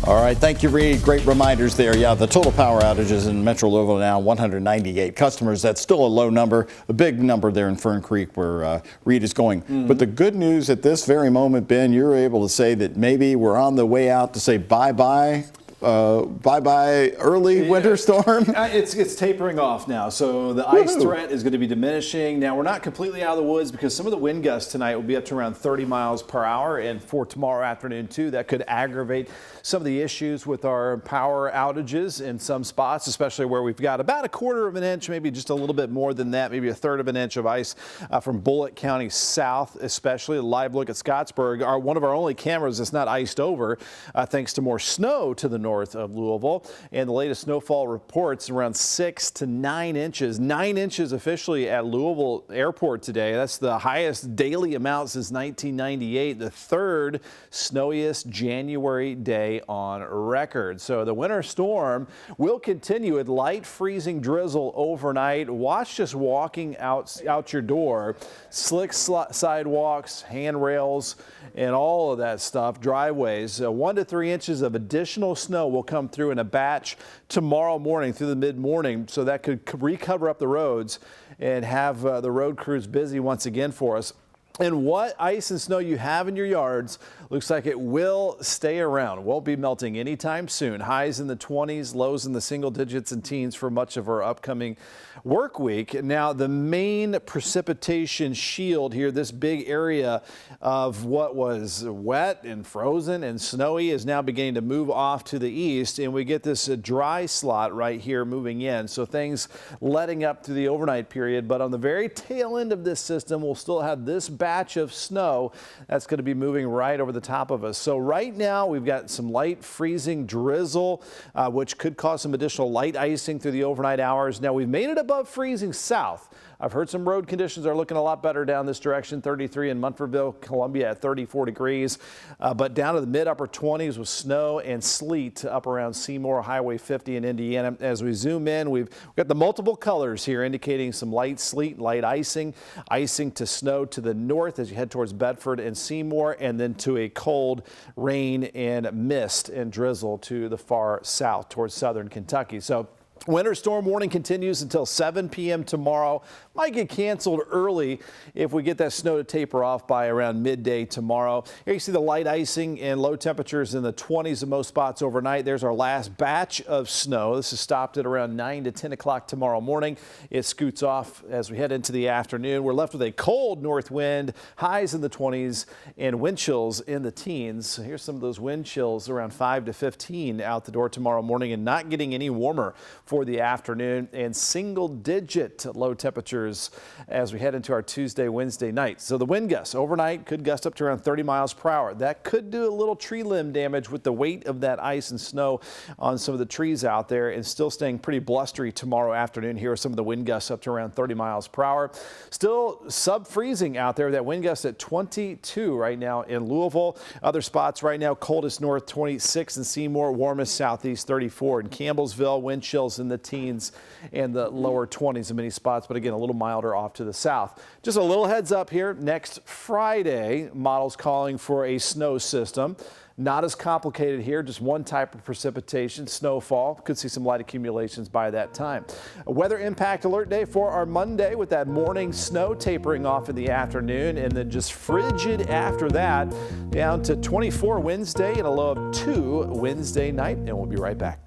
All right, thank you, Reed. Great reminders there. Yeah, the total power outages in Metro Louisville now 198 customers. That's still a low number, a big number there in Fern Creek where Reed is going. But the good news at this very moment, Ben, you're able to say that maybe we're on the way out to say bye-bye. Bye-bye early winter storm. It's tapering off now, so the ice threat is going to be diminishing. Now, we're not completely out of the woods because some of the wind gusts tonight will be up to around 30 miles per hour, and for tomorrow afternoon, too, that could aggravate some of the issues with our power outages in some spots, especially where we've got about 1/4 of an inch, maybe just a little bit more than that, maybe 1/3 of an inch of ice from Bullitt County south, especially. A live look at Scottsburg, one of our only cameras that's not iced over, thanks to more snow to the north of Louisville, and the latest snowfall reports around 6 to 9 inches. 9 inches officially at Louisville Airport today. That's the highest daily amount since 1998, the third snowiest January day on record. So the winter storm will continue with light freezing drizzle overnight. Watch just walking out your door, slick sidewalks, handrails, and all of that stuff, driveways. 1 to 3 inches of additional snow will come through in a batch tomorrow morning through the mid-morning, so that could recover up the roads and have the road crews busy once again for us. And what ice and snow you have in your yards looks like it will stay around. Won't be melting anytime soon. Highs in the 20s, lows in the single digits and teens for much of our upcoming work week. Now, the main precipitation shield here, this big area of what was wet and frozen and snowy, is now beginning to move off to the east, and we get this dry slot right here moving in. So things letting up through the overnight period, but on the very tail end of this system, we'll still have this batch of snow that's going to be moving right over the top of us. So right now we've got some light freezing drizzle, which could cause some additional light icing through the overnight hours. Now we've made it above freezing south. I've heard some road conditions are looking a lot better down this direction. 33 in Munfordville, Columbia at 34 degrees, but down to the mid-upper 20s with snow and sleet up around Seymour, Highway 50 in Indiana. As we zoom in, we've got the multiple colors here indicating some light sleet, light icing to snow to the north as you head towards Bedford and Seymour, and then to a cold rain and mist and drizzle to the far south towards southern Kentucky. So winter storm warning continues until 7 p.m. tomorrow. Might get canceled early if we get that snow to taper off by around midday tomorrow. Here you see the light icing and low temperatures in the 20s in most spots overnight. There's our last batch of snow. This is stopped at around 9 to 10 o'clock tomorrow morning. It scoots off as we head into the afternoon. We're left with a cold north wind, highs in the 20s and wind chills in the teens. Here's some of those wind chills around 5 to 15 out the door tomorrow morning, and not getting any warmer for the afternoon, and single-digit low temperatures as we head into our Tuesday, Wednesday night. So the wind gusts overnight could gust up to around 30 miles per hour. That could do a little tree limb damage with the weight of that ice and snow on some of the trees out there, and still staying pretty blustery tomorrow afternoon. Here are some of the wind gusts up to around 30 miles per hour. Still sub-freezing out there. That wind gust at 22 right now in Louisville. Other spots right now, coldest north 26 in Seymour, warmest southeast 34 in Campbellsville. Wind chills in the teens and the lower 20s in many spots, but again, a little milder off to the south. Just a little heads up here. Next Friday, models calling for a snow system. Not as complicated here, just one type of precipitation, snowfall. Could see some light accumulations by that time. A weather impact alert day for our Monday with that morning snow tapering off in the afternoon, and then just frigid after that, down to 24 Wednesday and a low of 2 Wednesday night, and we'll be right back.